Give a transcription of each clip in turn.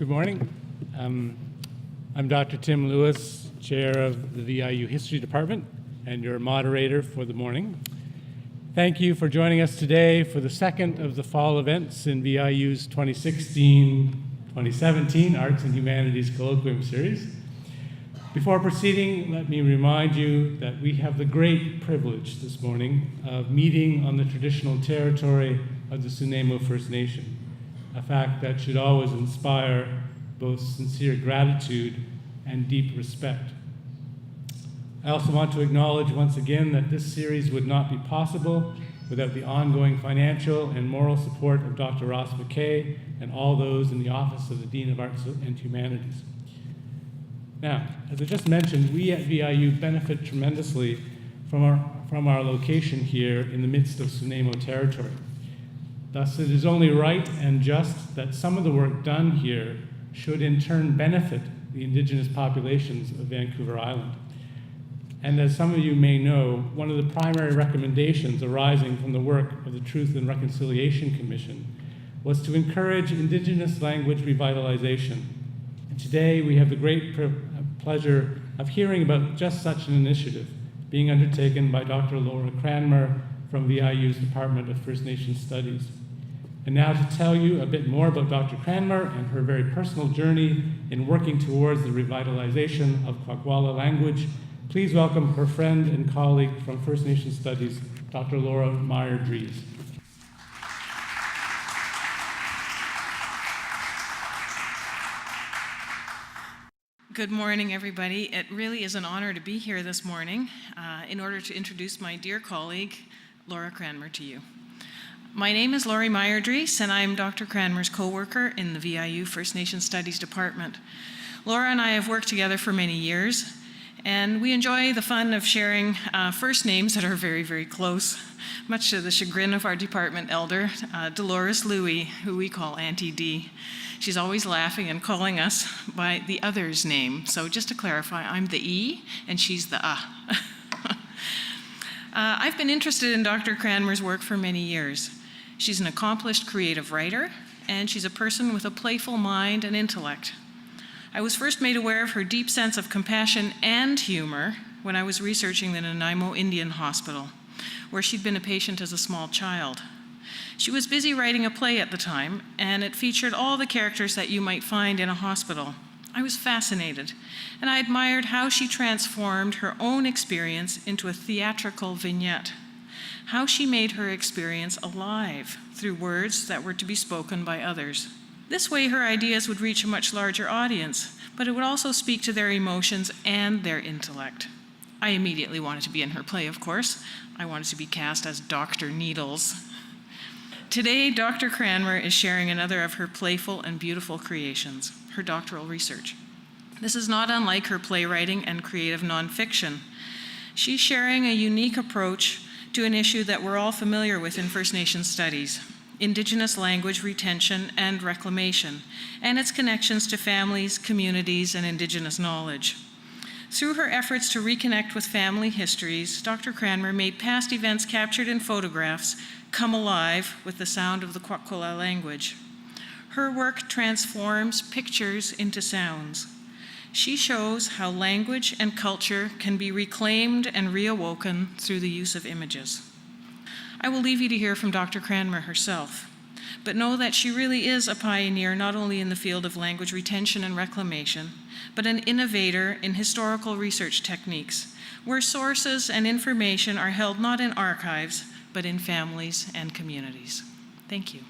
Good morning. I'm Dr. Tim Lewis, Chair of the VIU History Department and your moderator for the morning. Thank you for joining us today for the second of the fall events in VIU's 2016-2017 Arts and Humanities Colloquium Series. Before proceeding, let me remind you that we have the great privilege this morning of meeting on the traditional territory of the Sunemo First Nation, a fact that should always inspire both sincere gratitude and deep respect. I also want to acknowledge once again that this series would not be possible without the ongoing financial and moral support of Dr. Ross McKay and all those in the Office of the Dean of Arts and Humanities. Now, as I just mentioned, we at VIU benefit tremendously from our location here in the midst of Sunemo territory. Thus, it is only right and just that some of the work done here should in turn benefit the Indigenous populations of Vancouver Island. And as some of you may know, one of the primary recommendations arising from the work of the Truth and Reconciliation Commission was to encourage Indigenous language revitalization. And today we have the great pleasure of hearing about just such an initiative being undertaken by Dr. Laura Cranmer from VIU's Department of First Nations Studies. And now to tell you a bit more about Dr. Cranmer and her very personal journey in working towards the revitalization of Kwak'wala language, please welcome her friend and colleague from First Nations Studies, Dr. Laura Meyer-Dries. Good morning, everybody. It really is an honor to be here this morning in order to introduce my dear colleague, Laura Cranmer, to you. My name is Laura Meyer-Dries, and I'm Dr. Cranmer's co-worker in the VIU First Nations Studies Department. Laura and I have worked together for many years, and we enjoy the fun of sharing first names that are very, very close, much to the chagrin of our department elder, Dolores Louie, who we call Auntie D. She's always laughing and calling us by the other's name. So just to clarify, I'm the E, and she's the I've been interested in Dr. Cranmer's work for many years. She's an accomplished creative writer, and she's a person with a playful mind and intellect. I was first made aware of her deep sense of compassion and humor when I was researching the Nanaimo Indian Hospital, where she'd been a patient as a small child. She was busy writing a play at the time, and it featured all the characters that you might find in a hospital. I was fascinated, and I admired how she transformed her own experience into a theatrical vignette, how she made her experience alive through words that were to be spoken by others. This way, her ideas would reach a much larger audience, but it would also speak to their emotions and their intellect. I immediately wanted to be in her play, of course. I wanted to be cast as Dr. Needles. Today, Dr. Cranmer is sharing another of her playful and beautiful creations, her doctoral research. This is not unlike her playwriting and creative nonfiction. She's sharing a unique approach to an issue that we're all familiar with in First Nations studies, Indigenous language retention and reclamation, and its connections to families, communities, and Indigenous knowledge. Through her efforts to reconnect with family histories, Dr. Cranmer made past events captured in photographs come alive with the sound of the Kwak'wala language. Her work transforms pictures into sounds. She shows how language and culture can be reclaimed and reawoken through the use of images. I will leave you to hear from Dr. Cranmer herself, but know that she really is a pioneer not only in the field of language retention and reclamation, but an innovator in historical research techniques, where sources and information are held not in archives, but in families and communities. Thank you.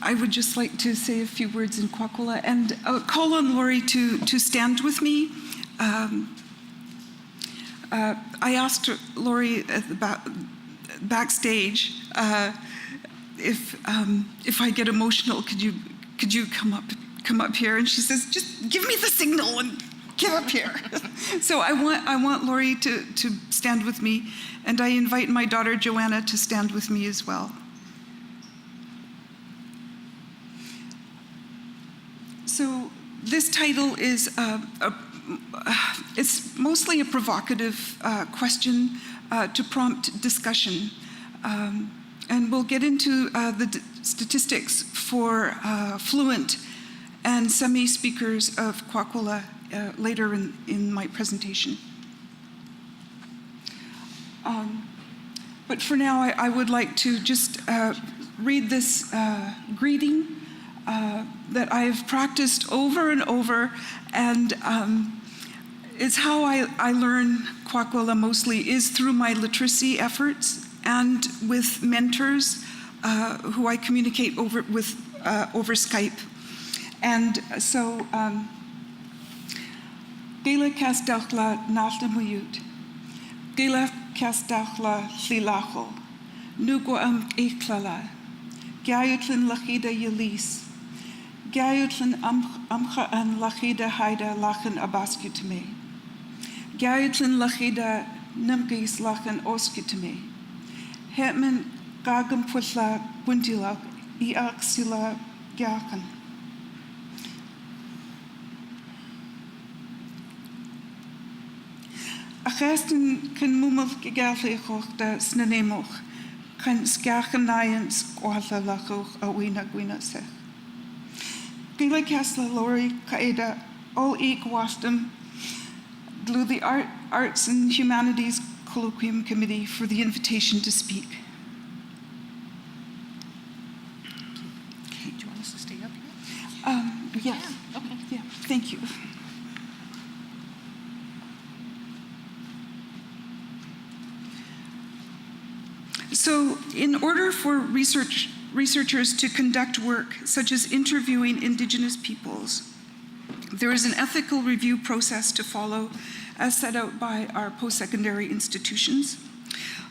I would just like to say a few words in Kwak'wala and call on Laurie to stand with me. I asked Laurie at the backstage if I get emotional, could you come up here? And she says, just give me the signal and get up here. So I want Laurie to stand with me, and I invite my daughter Joanna to stand with me as well. So this title is it's mostly a provocative question to prompt discussion. And we'll get into the statistics for fluent and semi-speakers of Kwak'wala later in my presentation. But for now, I would like to just read this greeting that I've practiced over and over, and it's how I learn Kwak'wala mostly is through my literacy efforts and with mentors who I communicate over Skype. And so, Gela Kasdachla Naltamuyut, Gela Kasdachla Lilacho, Nugwa Eklala, Gayutlin Lachida Yelis, Gayutlin Amcha and Lachida Haida Lachen Abaskutame, Gayutlin Lachida Numgis Lachen Oskutame, Hetman Gagam Putla Buntilak, Iaxila Gakan. Achesten kan mumel gegellechoch da snanemoch, kan skachen nayens kwala lachoch awina gwina sech. Gila kasla lori kaeda all eek wasdom, blew the Arts and Humanities Colloquium Committee for the invitation to speak. Okay, do you want us to stay up here? Yes. Yeah, okay. Yeah, thank you. So, in order for researchers to conduct work such as interviewing Indigenous peoples, there is an ethical review process to follow as set out by our post-secondary institutions.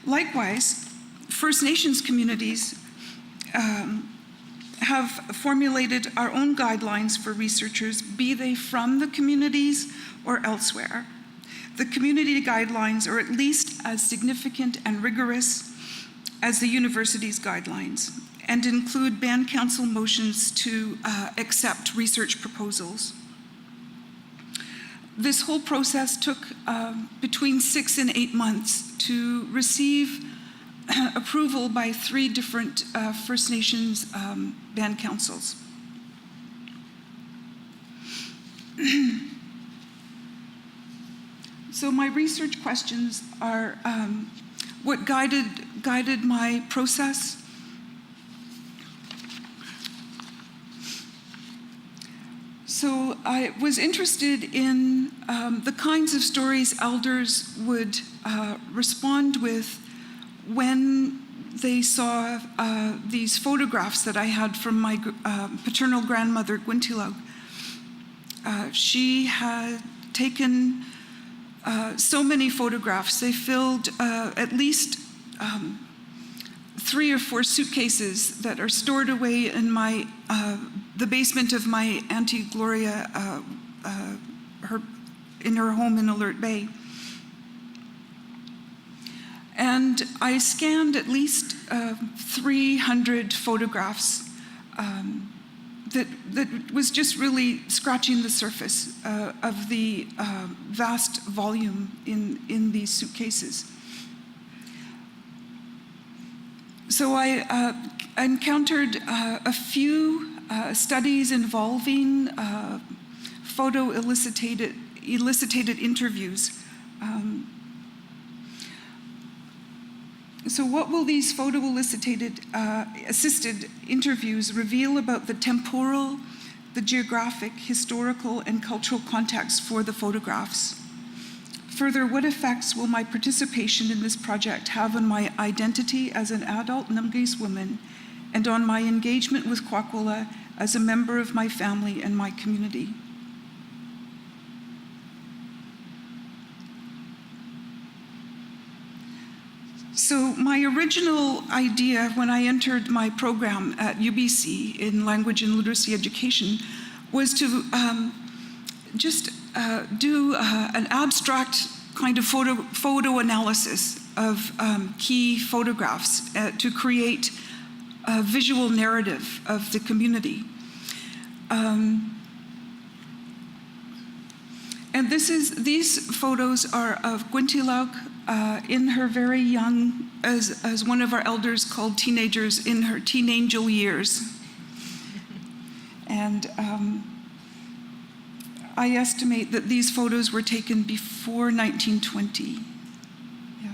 Likewise, First Nations communities have formulated our own guidelines for researchers, be they from the communities or elsewhere. The community guidelines are at least as significant and rigorous as the university's guidelines and include band council motions to accept research proposals. This whole process took between 6 and 8 months to receive approval by 3 different First Nations band councils. So my research questions are what guided my process. So I was interested in the kinds of stories elders would respond with when they saw these photographs that I had from my paternal grandmother, Gwintilaug. She had taken so many photographs. They filled at least 3 or 4 suitcases that are stored away in the basement of my Auntie Gloria, in her home in Alert Bay. And I scanned at least 300 photographs that was just really scratching the surface of the vast volume in these suitcases. So I encountered a few studies involving photo elicited interviews. So what will these photo assisted interviews reveal about the temporal, the geographic, historical, and cultural context for the photographs? Further, what effects will my participation in this project have on my identity as an adult Numgis woman and on my engagement with Kwak'wala as a member of my family and my community? So my original idea when I entered my program at UBC in language and literacy education was to just do an abstract kind of photo analysis of key photographs to create a visual narrative of the community. And these photos are of Kwak'wala in her very young, as one of our elders called teenagers, in her teen angel years. And I estimate that these photos were taken before 1920. Yeah.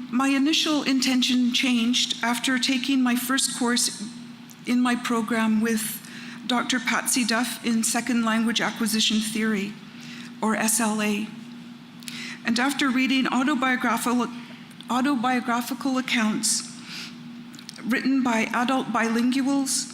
My initial intention changed after taking my first course in my program with Dr. Patsy Duff in Second Language Acquisition Theory, or SLA. And after reading autobiographical accounts written by adult bilinguals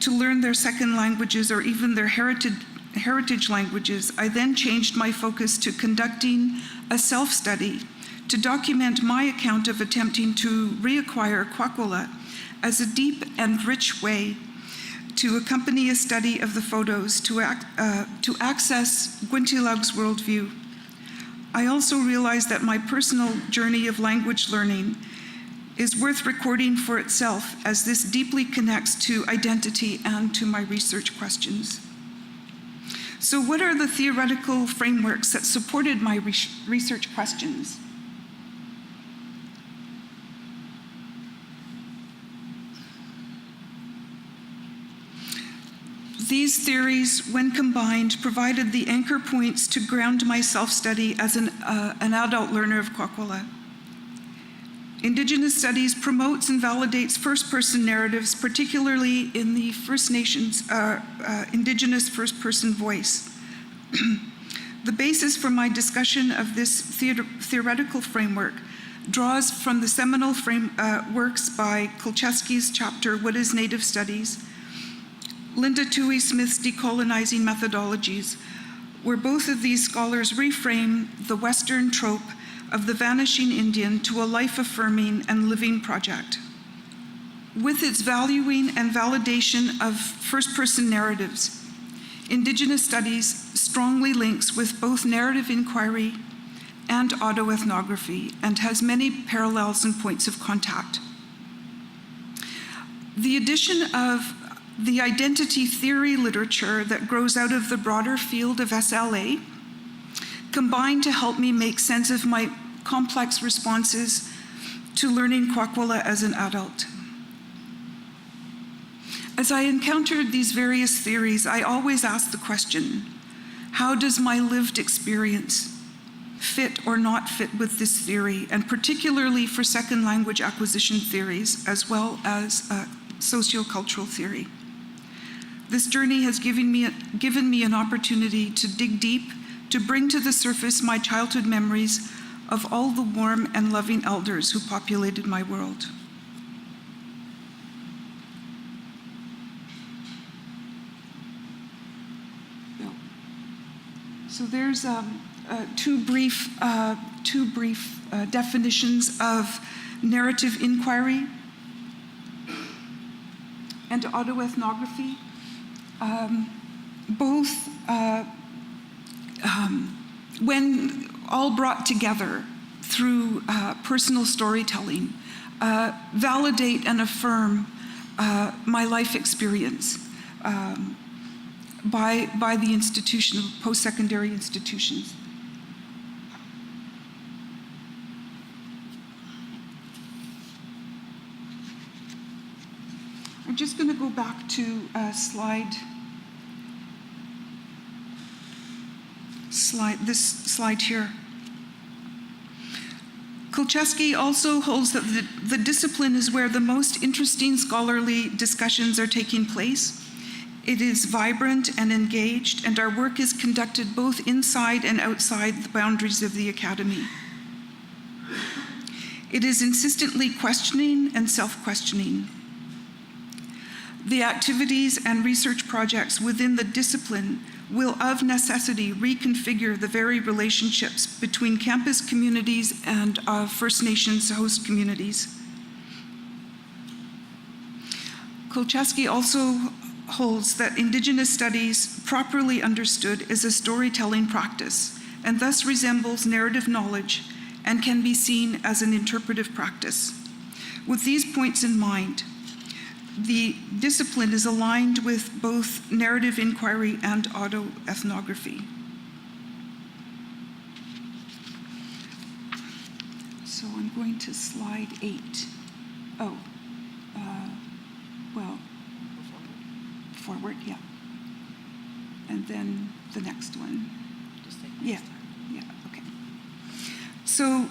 to learn their second languages or even their heritage languages, I then changed my focus to conducting a self-study to document my account of attempting to reacquire Kwak'wala as a deep and rich way to accompany a study of the photos to access Kwak'wala's worldview. I also realized that my personal journey of language learning is worth recording for itself, as this deeply connects to identity and to my research questions. So what are the theoretical frameworks that supported my research questions? These theories, when combined, provided the anchor points to ground my self-study as an adult learner of Kwak'wala. Indigenous studies promotes and validates first-person narratives, particularly in the First Nations, Indigenous first-person voice. The basis for my discussion of this theoretical framework draws from the seminal works by Kulczewski's chapter, What is Native Studies?, Linda Toohey Smith's Decolonizing Methodologies, where both of these scholars reframe the Western trope of the vanishing Indian to a life-affirming and living project. With its valuing and validation of first-person narratives, Indigenous studies strongly links with both narrative inquiry and autoethnography and has many parallels and points of contact. The addition of the identity theory literature that grows out of the broader field of SLA combined to help me make sense of my complex responses to learning Kwak'wala as an adult. As I encountered these various theories, I always asked the question, how does my lived experience fit or not fit with this theory, and particularly for second language acquisition theories, as well as sociocultural theory? This journey has given me an opportunity to dig deep, to bring to the surface my childhood memories of all the warm and loving elders who populated my world. So there's two brief definitions of narrative inquiry and autoethnography. Both, when all brought together through personal storytelling, validate and affirm my life experience by the institution of post-secondary institutions. I'm just going to go back to this slide here. Kulczewski also holds that the discipline is where the most interesting scholarly discussions are taking place. It is vibrant and engaged, and our work is conducted both inside and outside the boundaries of the academy. It is insistently questioning and self-questioning. The activities and research projects within the discipline will of necessity reconfigure the very relationships between campus communities and First Nations host communities. Kulczewski also holds that Indigenous studies, properly understood, is a storytelling practice and thus resembles narrative knowledge and can be seen as an interpretive practice. With these points in mind, the discipline is aligned with both narrative inquiry and autoethnography. So I'm going to slide 8. Forward, yeah. And then the next one. Just take Yeah, okay. So,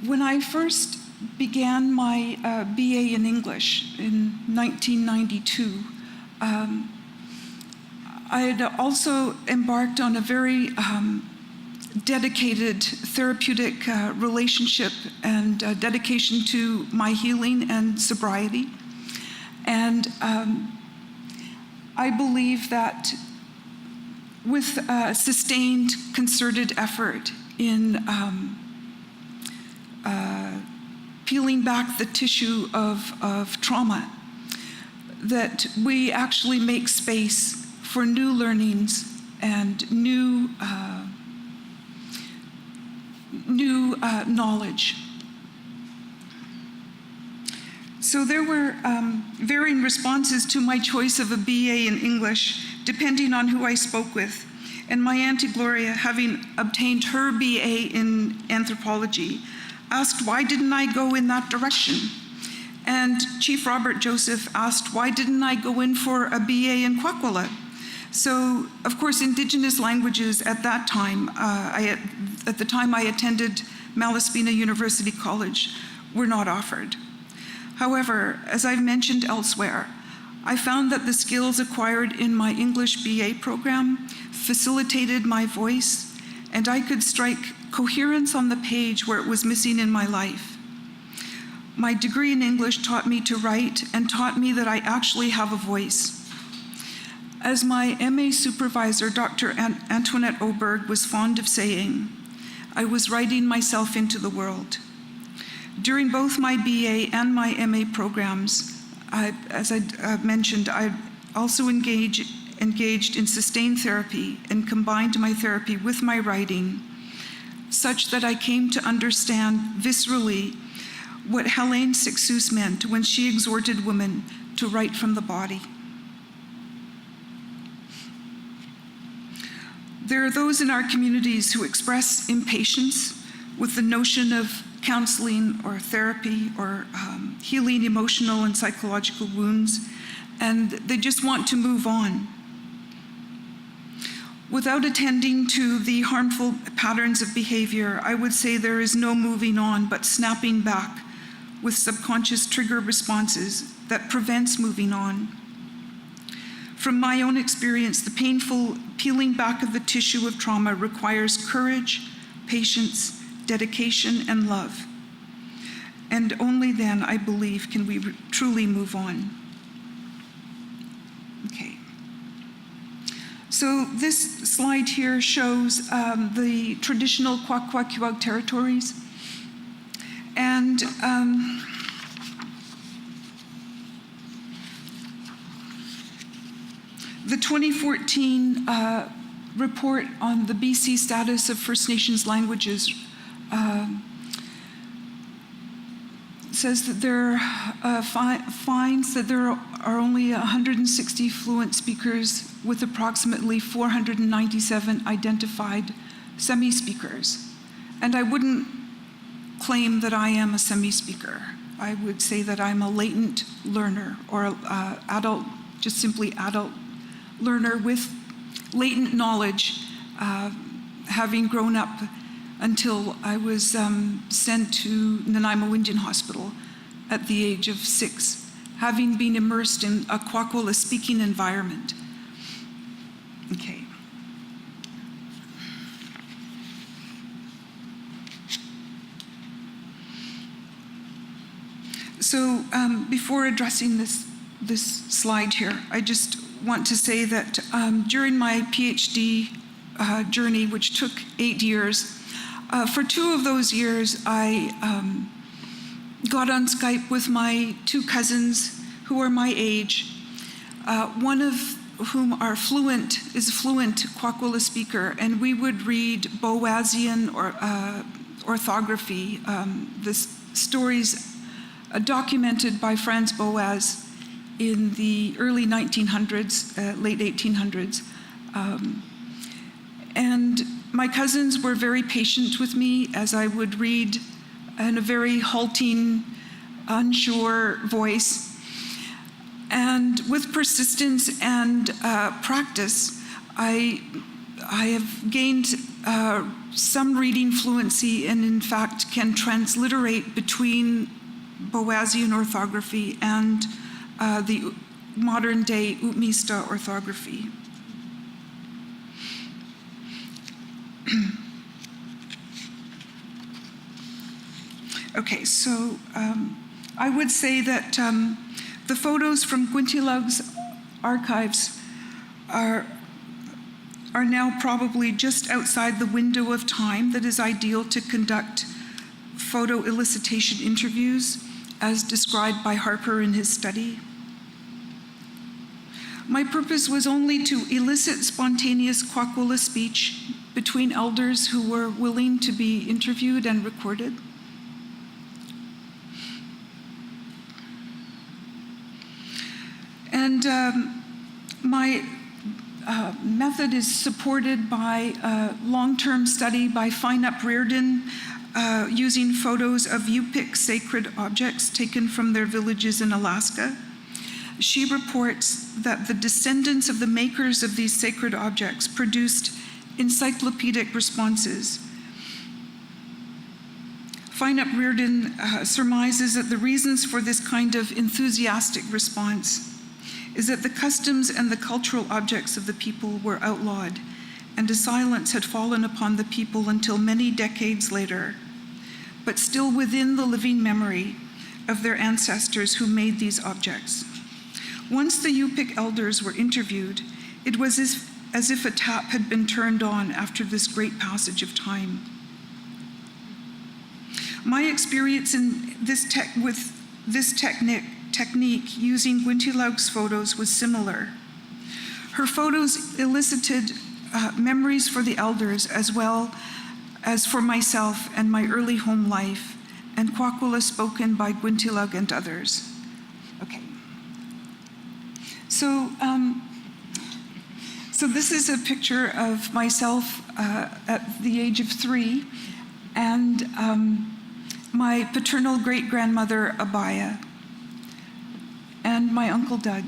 when I first began my BA in English in 1992, I had also embarked on a very dedicated therapeutic relationship and dedication to my healing and sobriety. And I believe that with sustained, concerted effort in peeling back the tissue of trauma, that we actually make space for new learnings and new knowledge. So there were varying responses to my choice of a BA in English, depending on who I spoke with. And my Auntie Gloria, having obtained her BA in anthropology, asked why didn't I go in that direction? And Chief Robert Joseph asked why didn't I go in for a BA in Kwak'wala? So, of course, Indigenous languages at that time, at the time I attended Malaspina University College, were not offered. However, as I've mentioned elsewhere, I found that the skills acquired in my English BA program facilitated my voice, and I could strike coherence on the page where it was missing in my life. My degree in English taught me to write and taught me that I actually have a voice. As my MA supervisor, Dr. Antoinette Oberg, was fond of saying, I was writing myself into the world. During both my BA and my MA programs, as I mentioned, I also engaged in sustained therapy and combined my therapy with my writing, such that I came to understand viscerally what Helene Sixous meant when she exhorted women to write from the body. There are those in our communities who express impatience with the notion of counseling or therapy or healing emotional and psychological wounds, and they just want to move on. Without attending to the harmful patterns of behavior, I would say there is no moving on but snapping back with subconscious trigger responses that prevents moving on. From my own experience, the painful peeling back of the tissue of trauma requires courage, patience, dedication, and love. And only then, I believe, can we truly move on. Okay. So this slide here shows the traditional Kwak'wala territories. And the 2014 report on the BC status of First Nations languages says that there finds that there are only 160 fluent speakers with approximately 497 identified semi-speakers. And I wouldn't claim that I am a semi-speaker. I would say that I'm a latent learner or adult, just simply adult learner with latent knowledge, having grown up until I was sent to Nanaimo Indian Hospital at the age of 6, having been immersed in a Kwak'wala speaking environment. Okay. So before addressing this slide here, I just want to say that during my Ph.D. Journey, which took 8 years, for 2 of those years, I got on Skype with my 2 cousins who are my age. One of whom is a fluent Kwak'wala speaker, and we would read Boazian or orthography, the stories documented by Franz Boas in the early 1900s, late 1800s. And my cousins were very patient with me as I would read in a very halting, unsure voice. And with persistence and practice, I have gained some reading fluency and in fact can transliterate between Boasian orthography and the modern day Utmista orthography. Okay, so I would say that the photos from Gwyntilawg's archives are now probably just outside the window of time that is ideal to conduct photo elicitation interviews as described by Harper in his study. My purpose was only to elicit spontaneous Kwak'wala speech between elders who were willing to be interviewed and recorded. And my method is supported by long-term study by Fine-Up Reardon using photos of Yupik sacred objects taken from their villages in Alaska. She reports that the descendants of the makers of these sacred objects produced encyclopedic responses. Fine-Up Reardon surmises that the reasons for this kind of enthusiastic response is that the customs and the cultural objects of the people were outlawed, and a silence had fallen upon the people until many decades later, but still within the living memory of their ancestors who made these objects. Once the Yupik elders were interviewed, it was as if a tap had been turned on after this great passage of time. My experience in with this technique using Gwyntilawg's photos was similar. Her photos elicited memories for the elders as well as for myself and my early home life, and Kwak'wala spoken by Gwyntilawg and others. Okay. So this is a picture of myself at the age of 3, and my paternal great-grandmother, Abaya, and my Uncle Doug.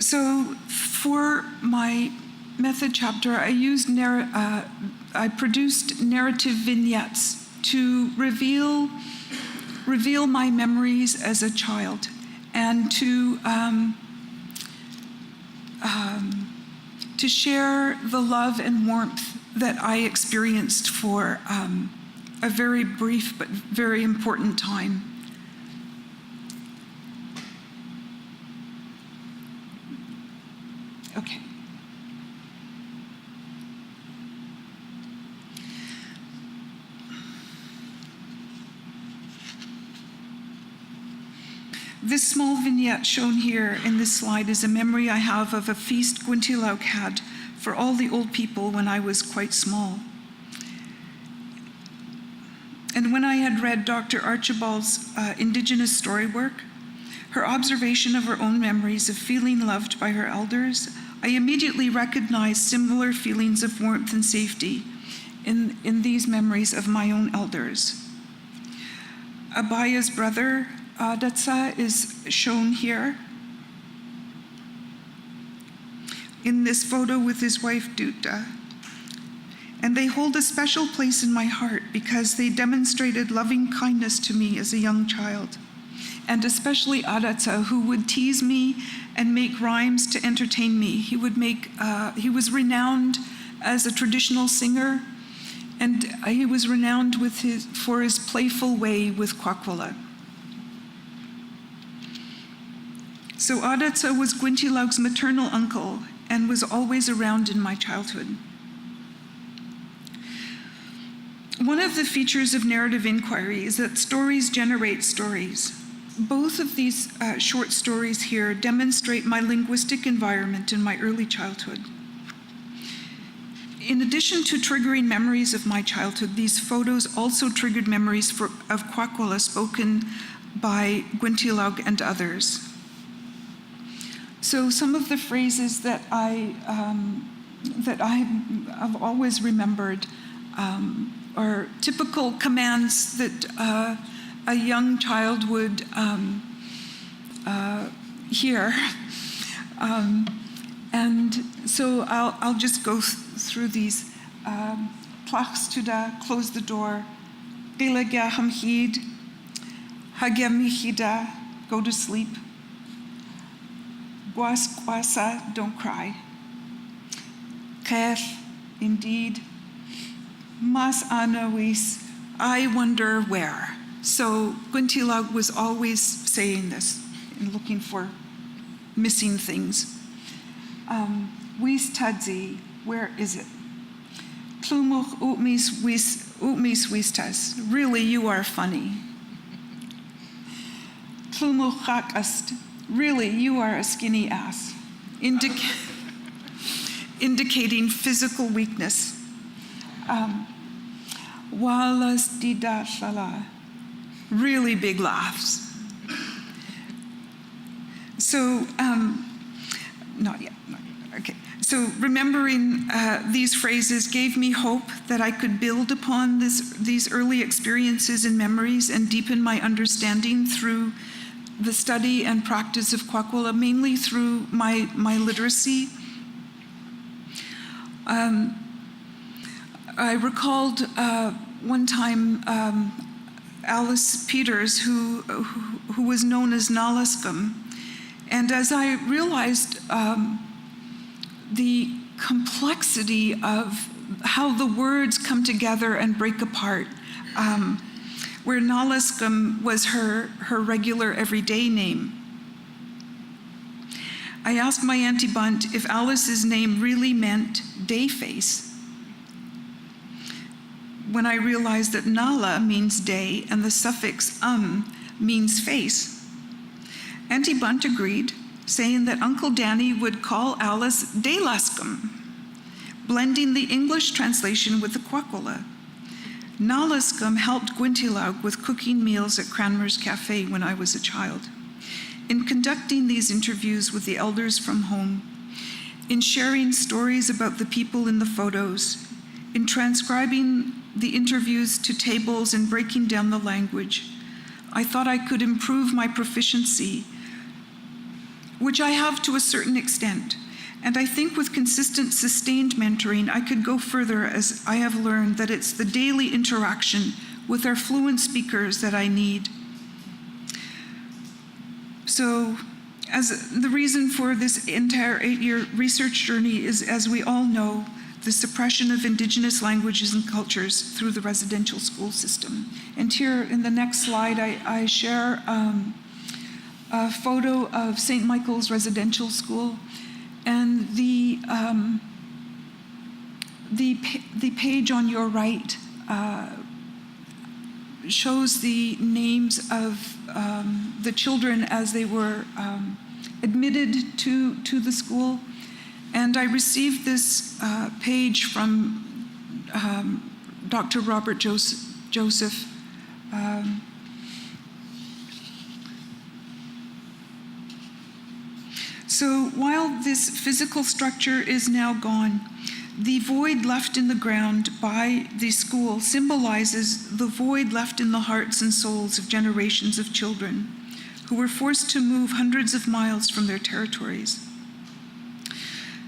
So for my method chapter, I produced narrative vignettes to reveal my memories as a child, and to share the love and warmth that I experienced for a very brief but very important time. Okay. This small vignette shown here in this slide is a memory I have of a feast Gwyntilawg had for all the old people when I was quite small. And when I had read Dr. Archibald's Indigenous story work, her observation of her own memories of feeling loved by her elders, I immediately recognized similar feelings of warmth and safety in these memories of my own elders. Abaya's brother, Adatsa, is shown here in this photo with his wife, Dutta. And they hold a special place in my heart because they demonstrated loving kindness to me as a young child. And especially Adatsa, who would tease me and make rhymes to entertain me. He was renowned as a traditional singer, and he was renowned for his playful way with Kwak'wala. So Adatsa was Gwyntilawg's maternal uncle and was always around in my childhood. One of the features of narrative inquiry is that stories generate stories. both of these short stories here demonstrate my linguistic environment in my early childhood. In addition to triggering memories of my childhood, these photos also triggered memories of Kwak'wala spoken by Gwyntilaug and others. So some of the phrases that I have always remembered are typical commands that a young child would hear. And so I'll just go through these. Plachstuda, close the door. Bilaga hamhid. Hagemihida, go to sleep. Kwasa, don't cry. Kef, indeed. Mas anawis, I wonder where. So Gwyntilaug was always saying this and looking for missing things. Wis tadzi, where is it? Plumuch utmis wistas, really you are funny. Plumuch chakast, really you are a skinny ass. Indicating physical weakness. Walas dida shala, really big laughs. So, not yet, okay. So remembering these phrases gave me hope that I could build upon these early experiences and memories and deepen my understanding through the study and practice of Kwak'wala, mainly through my literacy. I recalled one time Alice Peters, who was known as Nalaskum, and as I realized the complexity of how the words come together and break apart, where Nalaskum was her regular everyday name, I asked my Auntie Bunt if Alice's name really meant day face. When I realized that Nala means day and the suffix means face. Auntie Bunt agreed, saying that Uncle Danny would call Alice Daylaskum, blending the English translation with the Kwak'wala. Nalaskum helped Gwyntilaug with cooking meals at Cranmer's Cafe when I was a child. In conducting these interviews with the elders from home, in sharing stories about the people in the photos, in transcribing the interviews to tables and breaking down the language, I thought I could improve my proficiency, which I have to a certain extent. And I think with consistent, sustained mentoring, I could go further, as I have learned that it's the daily interaction with our fluent speakers that I need. So, as the reason for this entire 8-year research journey is, as we all know, the suppression of Indigenous languages and cultures through the residential school system. And here in the next slide, I share a photo of St. Michael's Residential School, and the page on your right shows the names of the children as they were admitted to the school. And I received this page from Dr. Robert Joseph. So while this physical structure is now gone, the void left in the ground by the school symbolizes the void left in the hearts and souls of generations of children who were forced to move hundreds of miles from their territories.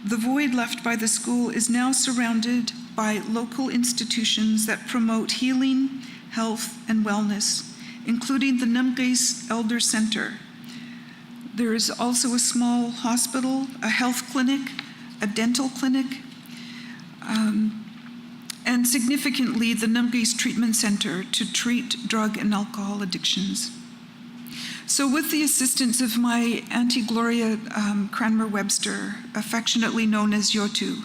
The void left by the school is now surrounded by local institutions that promote healing, health, and wellness, including the Numgais Elder Center. There is also a small hospital, a health clinic, a dental clinic, and significantly, the Numgais Treatment Center to treat drug and alcohol addictions. So with the assistance of my Auntie Gloria Cranmer Webster, affectionately known as Yotu,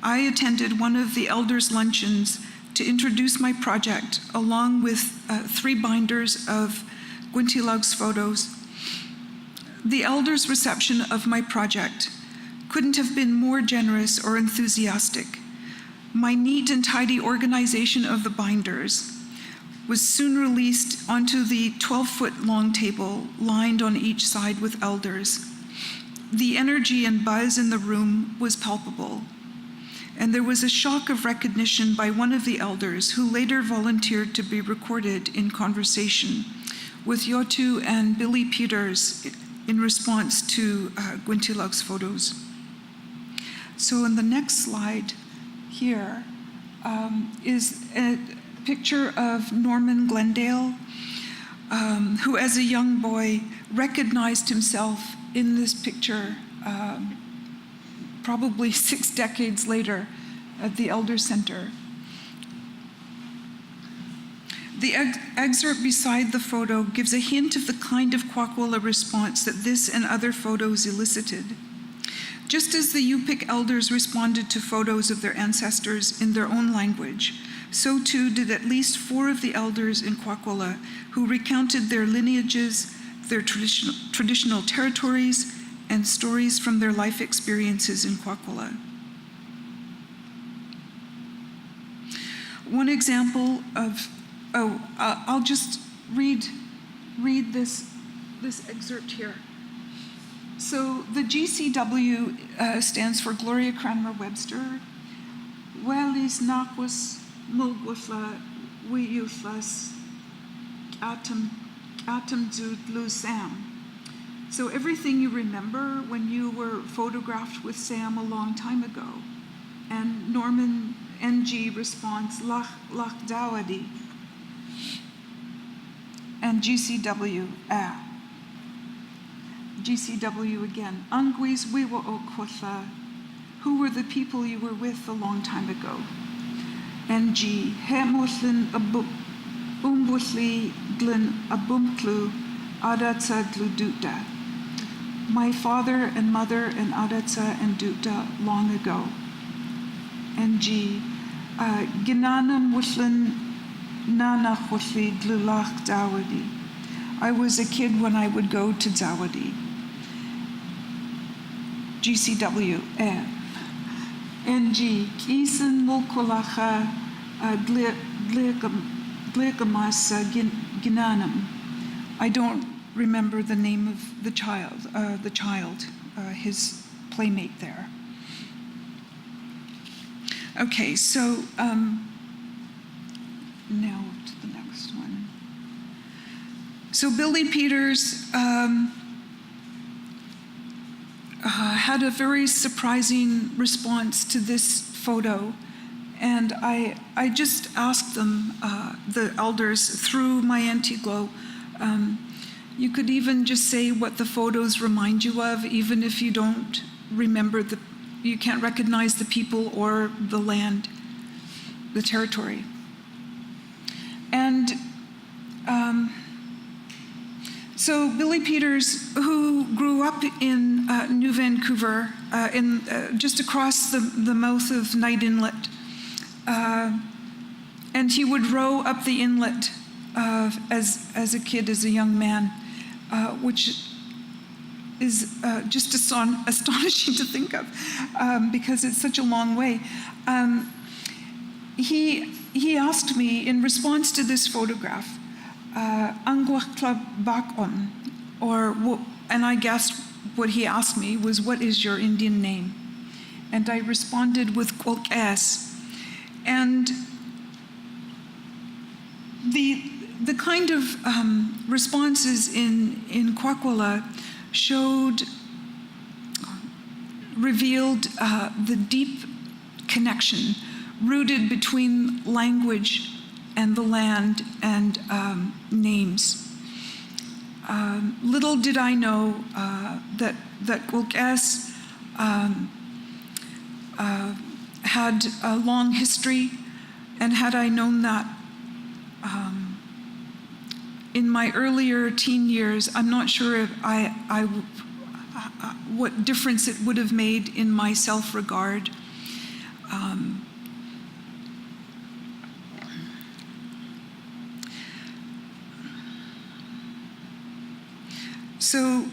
I attended one of the elders' luncheons to introduce my project, along with 3 binders of Gwyntilag's photos. The elders' reception of my project couldn't have been more generous or enthusiastic. My neat and tidy organization of the binders was soon released onto the 12-foot long table lined on each side with elders. The energy and buzz in the room was palpable, and there was a shock of recognition by one of the elders who later volunteered to be recorded in conversation with Yotu and Billy Peters in response to Gwyntilag's photos. So in the next slide here is a picture of Norman Glendale, who as a young boy recognized himself in this picture probably 6 decades later at the Elder Center. The excerpt beside the photo gives a hint of the kind of Kwak'wala response that this and other photos elicited. Just as the Yupik elders responded to photos of their ancestors in their own language, so too did at least 4 of the elders in Kwak'wala who recounted their lineages, their traditional territories, and stories from their life experiences in Kwak'wala. One example of, I'll just read this excerpt here. So the GCW stands for Gloria Cranmer Webster. Welis naquas mulgwafla wiyuflas atom zut Sam. So everything you remember when you were photographed with Sam a long time ago. And Norman NG responds, lach dawadi. And GCW, GCW again. Anguis wiwa okwatha. Who were the people you were with a long time ago? NG, hemuslin umbusli glin abumtlu adatsa gluduta. My father and mother and adatsa and duta long ago. NG, ginanam wuslin nana khusli glulach dawadi. I was a kid when I would go to Dawadi. GCW, NG, Kisan mulkulacha gligamasa ginanam. I don't remember the name of the child, his playmate there. Okay, so now to the next one. So Billy Peters had a very surprising response to this photo, and I just asked them, the elders, through my anti-glow, you could even just say what the photos remind you of, even if you don't remember you can't recognize the people or the land, the territory. And so Billy Peters, who grew up in New Vancouver, just across the mouth of Night Inlet, and he would row up the inlet as a kid, as a young man, which is just astonishing to think of, because it's such a long way. He asked me, in response to this photograph, and I guessed what he asked me was, what is your Indian name? And I responded with Kwak'wala. And the kind of responses in Kwak'wala revealed the deep connection rooted between language and the land and names. Little did I know that Kwak'wala had a long history, and had I known that in my earlier teen years, I'm not sure if what difference it would have made in my self-regard. So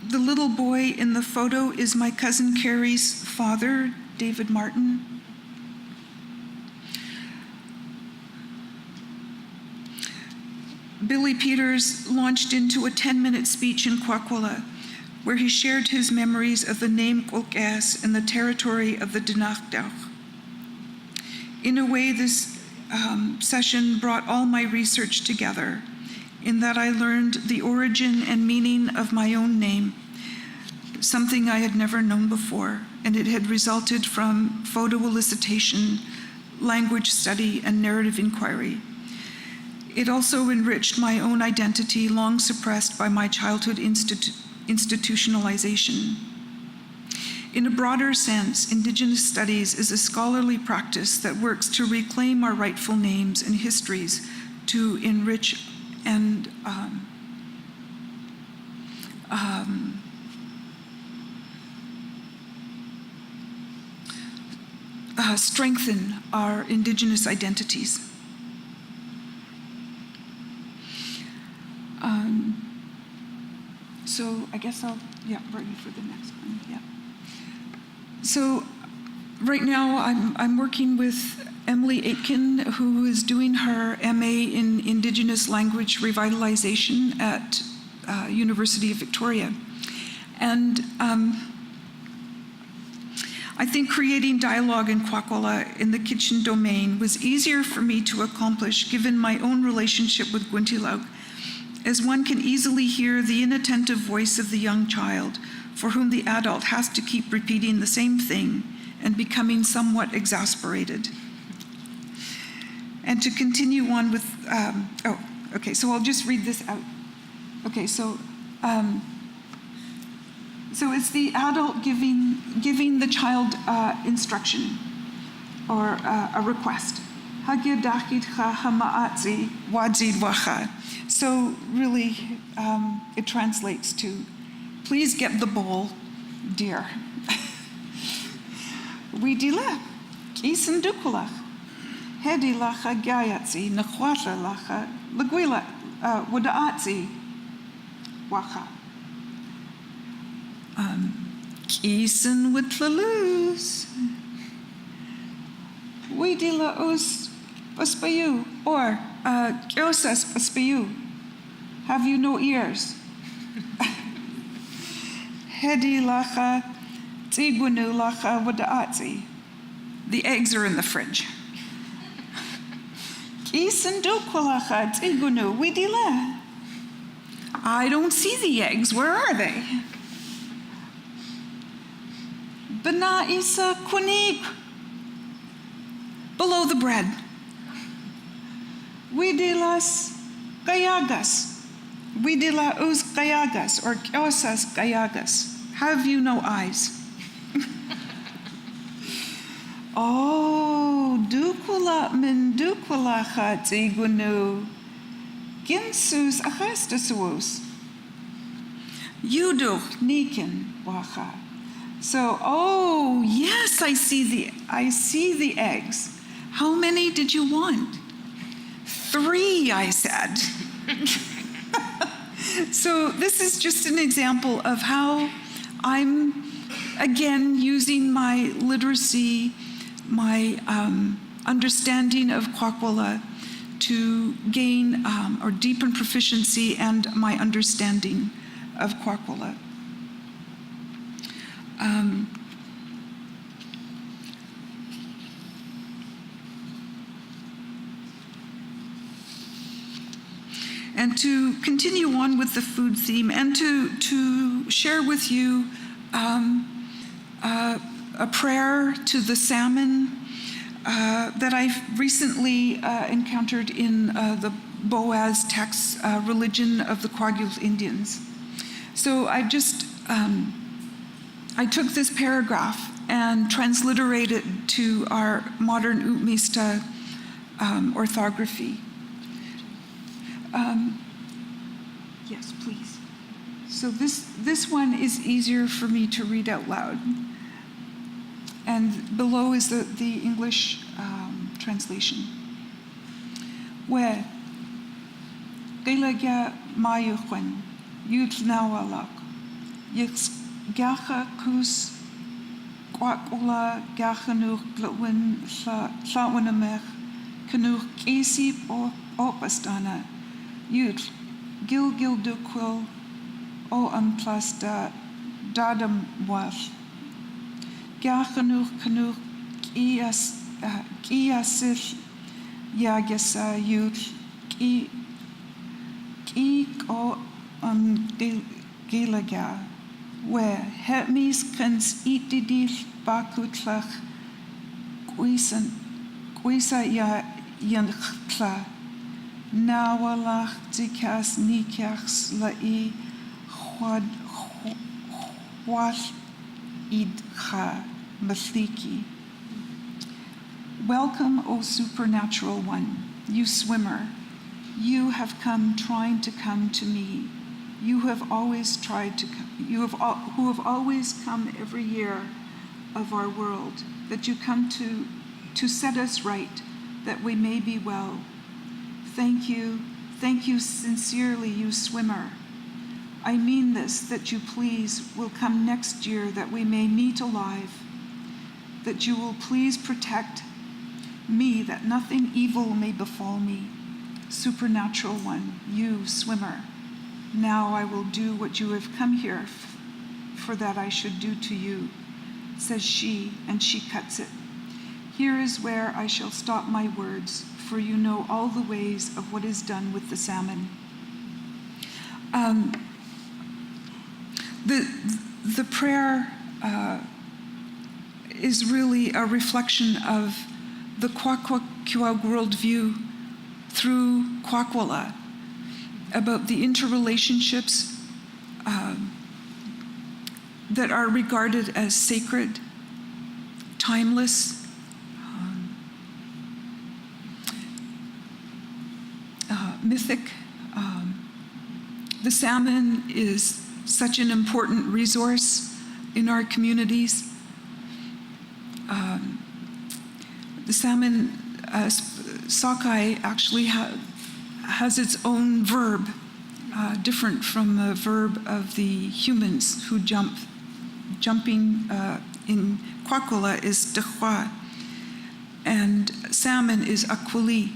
the little boy in the photo is my cousin Carrie's father, David Martin. Billy Peters launched into a 10-minute speech in Kwak'wala, where he shared his memories of the name Kwak'wala and the territory of the Dinakdach. In a way, this session brought all my research together, in that I learned the origin and meaning of my own name, something I had never known before, and it had resulted from photo elicitation, language study, and narrative inquiry. It also enriched my own identity, long suppressed by my childhood institutionalization. In a broader sense, Indigenous studies is a scholarly practice that works to reclaim our rightful names and histories, to enrich and strengthen our Indigenous identities. So I guess ready for the next one, yeah. So right now I'm working with Emily Aitken, who is doing her MA in Indigenous Language Revitalization at University of Victoria. And I think creating dialogue in Kwak'wala in the Kitchen domain was easier for me to accomplish given my own relationship with Gwintilaug, as one can easily hear the inattentive voice of the young child for whom the adult has to keep repeating the same thing and becoming somewhat exasperated. And to continue on with, so I'll just read this out. Okay, so it's the adult giving the child instruction or a request. So really, it translates to, please get the bowl, dear. Widila, isendukulach, hedi lacha gayatzi, nakwata lacha, laguila, wadaatzi, wacha. Kisen witlalus. Widila us paspayu, or kiosas paspayu. Have you no ears? Hedi lacha, tigwanu lacha wadaatzi. The eggs are in the fridge. Kisendukulacha tigwanu widila. I don't see the eggs. Where are they? Bana isa kunik. Below the bread. Widilas gayagas. Widila us gayagas, or kiosas gayagas. Have you no eyes? Oh, dukula min dukula chatigunu. Ginsus achastasuos. Yuduch nikin wacha. So, oh yes, I see the eggs. How many did you want? 3, I said. So this is just an example of how I'm, again, using my literacy, my understanding of Kwak'wala to gain or deepen proficiency and my understanding of Kwak'wala. And to continue on with the food theme and to share with you a prayer to the salmon that I've recently encountered in the Boaz text religion of the Kwak'wala Indians. So I took this paragraph and transliterated it to our modern Utmista orthography. Yes, please. So this one is easier for me to read out loud. And below is the English translation. We gailagya mayuchwen Yutnawalak. Yix gacha kus Kwak'wala gachanur glwyn llawanamech canur kesi opastana Yut gil dukwil o amplasta dadam was gachanur canur kiasil yagasa Yut ki o gilaga where Hermes kans itidil bakutlach quisa ya yankla nawalach zikas nikachs lai hwal idcha mathliki. Welcome, O supernatural one, you swimmer. You have come trying to come to me. You have always tried to come. Who have always come every year of our world, that you come to set us right, that we may be well. Thank you sincerely, you swimmer. I mean this, that you please will come next year, that we may meet alive, that you will please protect me, that nothing evil may befall me. Supernatural one, you swimmer. Now I will do what you have come here for that I should do to you, says she, and she cuts it. Here is where I shall stop my words, for you know all the ways of what is done with the salmon. The prayer is really a reflection of the Kwak'wala worldview through Kwak'wala, about the interrelationships that are regarded as sacred, timeless, mythic. The salmon is such an important resource in our communities. The salmon, sockeye, actually has its own verb, different from the verb of the humans who jump. Jumping in Kwak'wala is dehwa, and salmon is akwali.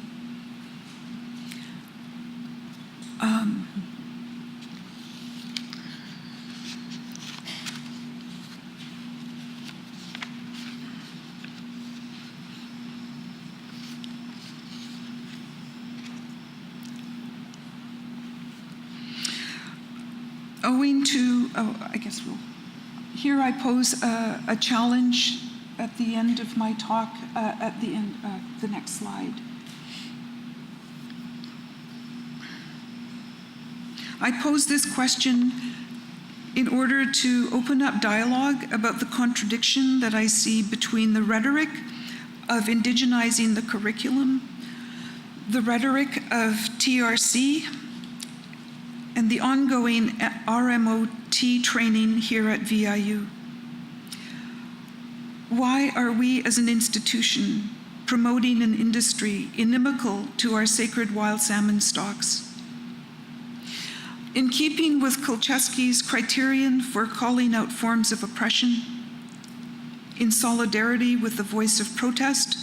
Here I pose a challenge at the end of my talk, at the end, the next slide. I pose this question in order to open up dialogue about the contradiction that I see between the rhetoric of indigenizing the curriculum, the rhetoric of TRC, and the ongoing RMOT training here at VIU. Why are we as an institution promoting an industry inimical to our sacred wild salmon stocks? In keeping with Kolchewski's criterion for calling out forms of oppression, in solidarity with the voice of protest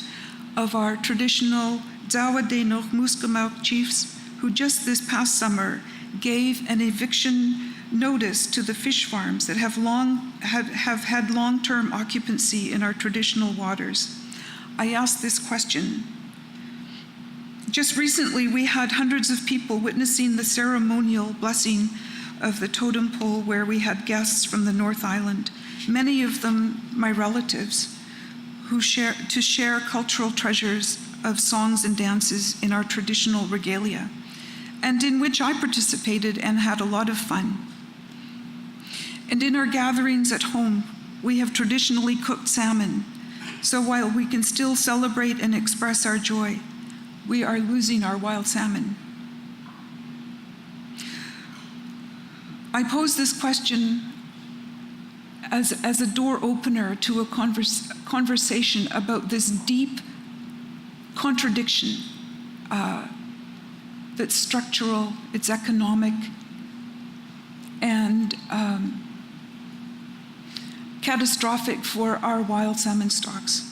of our traditional Dzawa de Noch Musqueam chiefs, who just this past summer gave an eviction notice to the fish farms that have had long-term occupancy in our traditional waters. I asked this question. Just recently, we had hundreds of people witnessing the ceremonial blessing of the totem pole, where we had guests from the North Island, many of them my relatives, who share cultural treasures of songs and dances in our traditional regalia, and in which I participated and had a lot of fun. And in our gatherings at home, we have traditionally cooked salmon, so while we can still celebrate and express our joy, we are losing our wild salmon. I pose this question as a door opener to a conversation about this deep contradiction that's structural, it's economic, and catastrophic for our wild salmon stocks.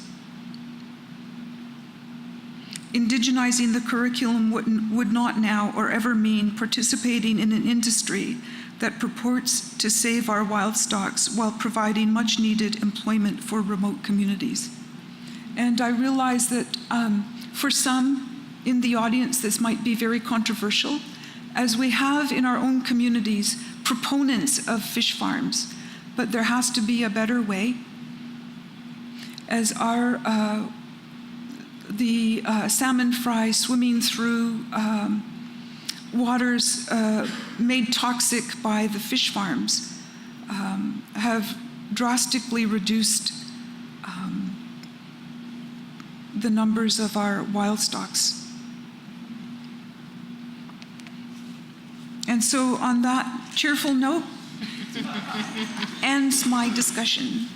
Indigenizing the curriculum would not now or ever mean participating in an industry that purports to save our wild stocks while providing much needed employment for remote communities. And I realize that for some in the audience, this might be very controversial, as we have in our own communities proponents of fish farms, but there has to be a better way. As the salmon fry swimming through waters made toxic by the fish farms have drastically reduced the numbers of our wild stocks. And so on that cheerful note ends my discussion.